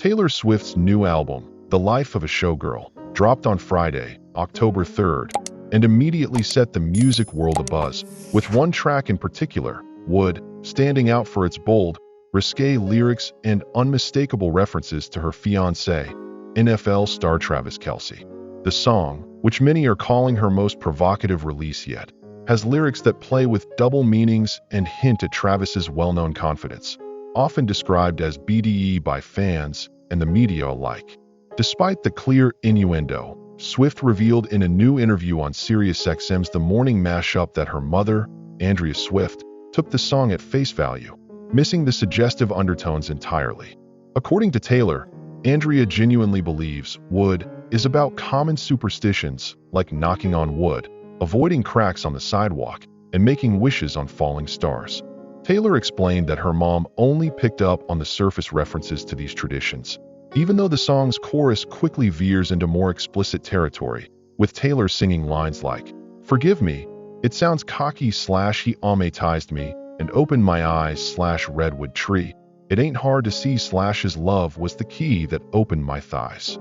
Taylor Swift's new album, The Life of a Showgirl, dropped on Friday, October 3rd, and immediately set the music world abuzz, with one track in particular, Wood, standing out for its bold, risqué lyrics and unmistakable references to her fiancé, NFL star Travis Kelce. The song, which many are calling her most provocative release yet, has lyrics that play with double meanings and hint at Travis's well-known confidence, often described as BDE by fans and the media alike. Despite the clear innuendo, Swift revealed in a new interview on SiriusXM's The Morning Mashup that her mother, Andrea Swift, took the song at face value, missing the suggestive undertones entirely. According to Taylor, Andrea genuinely believes Wood is about common superstitions like knocking on wood, avoiding cracks on the sidewalk, and making wishes on falling stars. Taylor explained that her mom only picked up on the surface references to these traditions, even though the song's chorus quickly veers into more explicit territory, with Taylor singing lines like, "Forgive me, it sounds cocky / he traumatized me, and opened my eyes / redwood tree. It ain't hard to see / his love was the key that opened my thighs."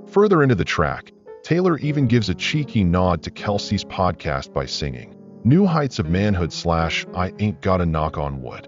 Further into the track, Taylor even gives a cheeky nod to Kelce's podcast by singing, "New heights of manhood / I ain't gotta knock on wood."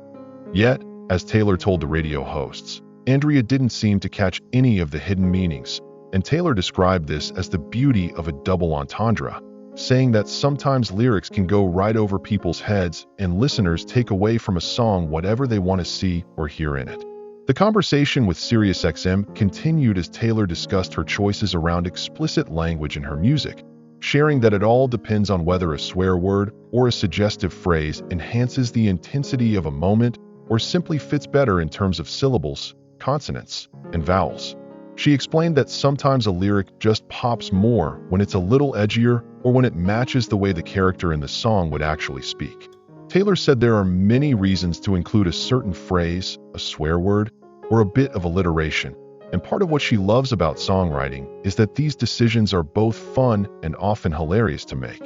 Yet, as Taylor told the radio hosts, Andrea didn't seem to catch any of the hidden meanings, and Taylor described this as the beauty of a double entendre, saying that sometimes lyrics can go right over people's heads and listeners take away from a song whatever they want to see or hear in it. The conversation with SiriusXM continued as Taylor discussed her choices around explicit language in her music, sharing that it all depends on whether a swear word or a suggestive phrase enhances the intensity of a moment or simply fits better in terms of syllables, consonants, and vowels. She explained that sometimes a lyric just pops more when it's a little edgier or when it matches the way the character in the song would actually speak. Taylor said there are many reasons to include a certain phrase, a swear word, or a bit of alliteration, and part of what she loves about songwriting is that these decisions are both fun and often hilarious to make.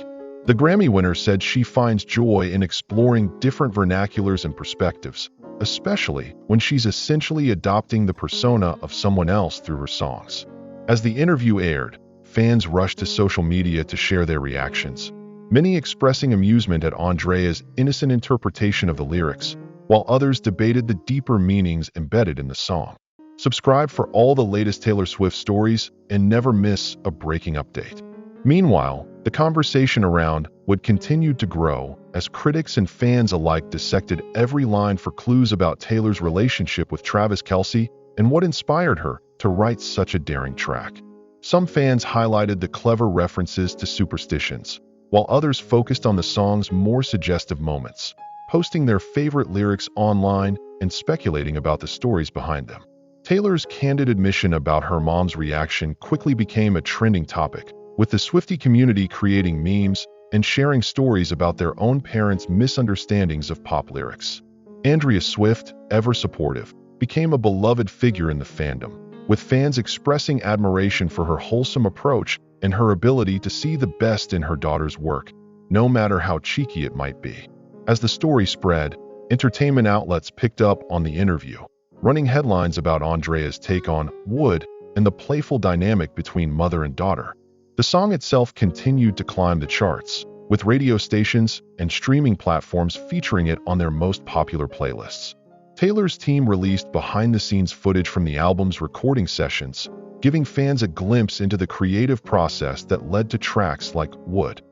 The Grammy winner said she finds joy in exploring different vernaculars and perspectives, especially when she's essentially adopting the persona of someone else through her songs. As the interview aired, fans rushed to social media to share their reactions, many expressing amusement at Andrea's innocent interpretation of the lyrics, while others debated the deeper meanings embedded in the song. Subscribe for all the latest Taylor Swift stories and never miss a breaking update. Meanwhile, the conversation around Wood continued to grow as critics and fans alike dissected every line for clues about Taylor's relationship with Travis Kelce and what inspired her to write such a daring track. Some fans highlighted the clever references to Superstitions, while others focused on the song's more suggestive moments, posting their favorite lyrics online and speculating about the stories behind them. Taylor's candid admission about her mom's reaction quickly became a trending topic, with the Swiftie community creating memes and sharing stories about their own parents' misunderstandings of pop lyrics. Andrea Swift, ever supportive, became a beloved figure in the fandom, with fans expressing admiration for her wholesome approach and her ability to see the best in her daughter's work, no matter how cheeky it might be. As the story spread, entertainment outlets picked up on the interview, running headlines about Andrea's take on Wood and the playful dynamic between mother and daughter. The song itself continued to climb the charts, with radio stations and streaming platforms featuring it on their most popular playlists. Taylor's team released behind-the-scenes footage from the album's recording sessions, giving fans a glimpse into the creative process that led to tracks like Wood.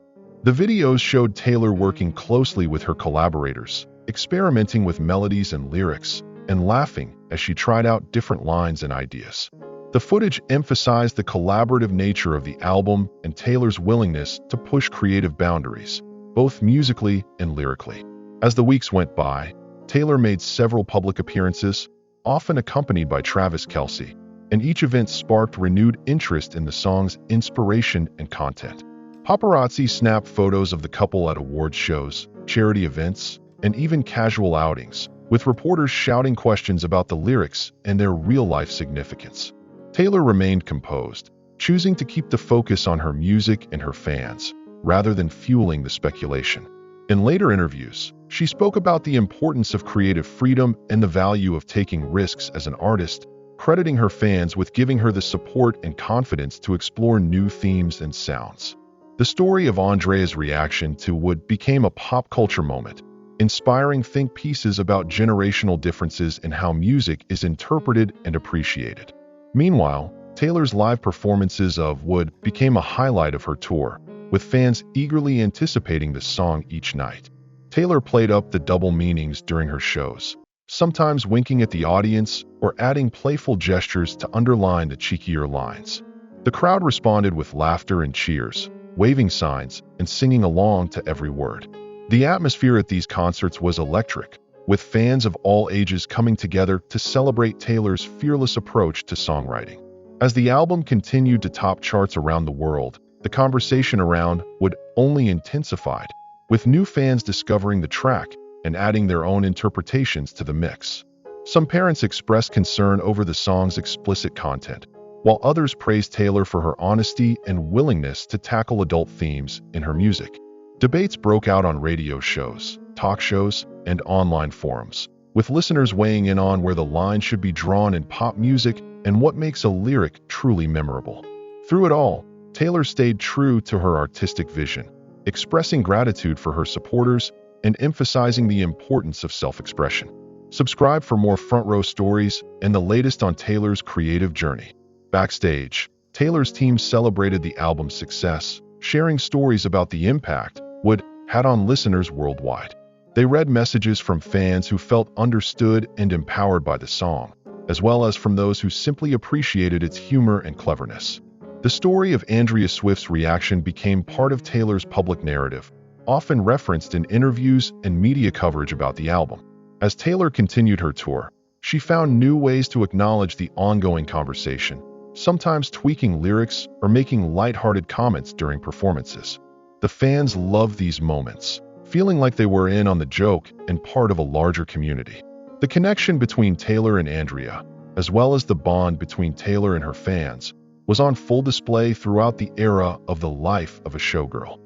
The videos showed Taylor working closely with her collaborators, experimenting with melodies and lyrics, and laughing as she tried out different lines and ideas. The footage emphasized the collaborative nature of the album and Taylor's willingness to push creative boundaries, both musically and lyrically. As the weeks went by, Taylor made several public appearances, often accompanied by Travis Kelce, and each event sparked renewed interest in the song's inspiration and content. Paparazzi snapped photos of the couple at awards shows, charity events, and even casual outings, with reporters shouting questions about the lyrics and their real-life significance. Taylor remained composed, choosing to keep the focus on her music and her fans, rather than fueling the speculation. In later interviews, she spoke about the importance of creative freedom and the value of taking risks as an artist, crediting her fans with giving her the support and confidence to explore new themes and sounds. The story of Andrea's reaction to Wood became a pop culture moment, inspiring think pieces about generational differences in how music is interpreted and appreciated. Meanwhile, Taylor's live performances of Wood became a highlight of her tour, with fans eagerly anticipating the song each night. Taylor played up the double meanings during her shows, sometimes winking at the audience or adding playful gestures to underline the cheekier lines. The crowd responded with laughter and cheers, waving signs, and singing along to every word. The atmosphere at these concerts was electric, with fans of all ages coming together to celebrate Taylor's fearless approach to songwriting. As the album continued to top charts around the world, the conversation around Wood only intensified, with new fans discovering the track and adding their own interpretations to the mix. Some parents expressed concern over the song's explicit content, while others praised Taylor for her honesty and willingness to tackle adult themes in her music. Debates broke out on radio shows, talk shows, and online forums, with listeners weighing in on where the line should be drawn in pop music and what makes a lyric truly memorable. Through it all, Taylor stayed true to her artistic vision, expressing gratitude for her supporters and emphasizing the importance of self-expression. Subscribe for more front row stories and the latest on Taylor's creative journey. Backstage, Taylor's team celebrated the album's success, sharing stories about the impact Wood had on listeners worldwide. They read messages from fans who felt understood and empowered by the song, as well as from those who simply appreciated its humor and cleverness. The story of Andrea Swift's reaction became part of Taylor's public narrative, often referenced in interviews and media coverage about the album. As Taylor continued her tour, she found new ways to acknowledge the ongoing conversation, sometimes tweaking lyrics or making lighthearted comments during performances. The fans loved these moments, feeling like they were in on the joke and part of a larger community. The connection between Taylor and Andrea, as well as the bond between Taylor and her fans, was on full display throughout the era of the life of a showgirl.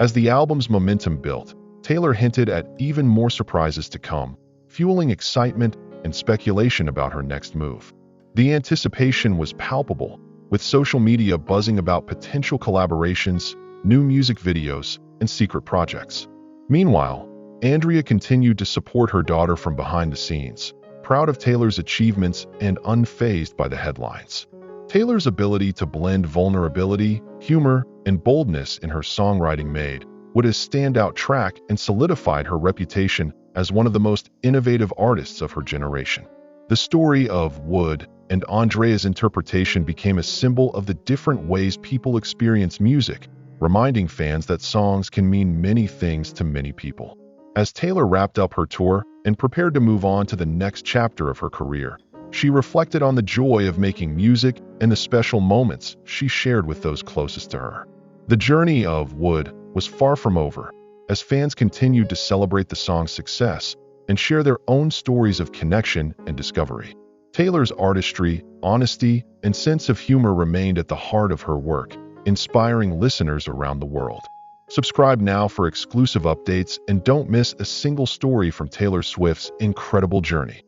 As the album's momentum built, Taylor hinted at even more surprises to come, fueling excitement and speculation about her next move. The anticipation was palpable, with social media buzzing about potential collaborations, new music videos, and secret projects. Meanwhile, Andrea continued to support her daughter from behind the scenes, proud of Taylor's achievements and unfazed by the headlines. Taylor's ability to blend vulnerability, humor, and boldness in her songwriting made Wood a standout track and solidified her reputation as one of the most innovative artists of her generation. The story of Wood and Andrea's interpretation became a symbol of the different ways people experience music, reminding fans that songs can mean many things to many people. As Taylor wrapped up her tour and prepared to move on to the next chapter of her career, she reflected on the joy of making music and the special moments she shared with those closest to her. The journey of Wood was far from over, as fans continued to celebrate the song's success and share their own stories of connection and discovery. Taylor's artistry, honesty, and sense of humor remained at the heart of her work, inspiring listeners around the world. Subscribe now for exclusive updates and don't miss a single story from Taylor Swift's incredible journey.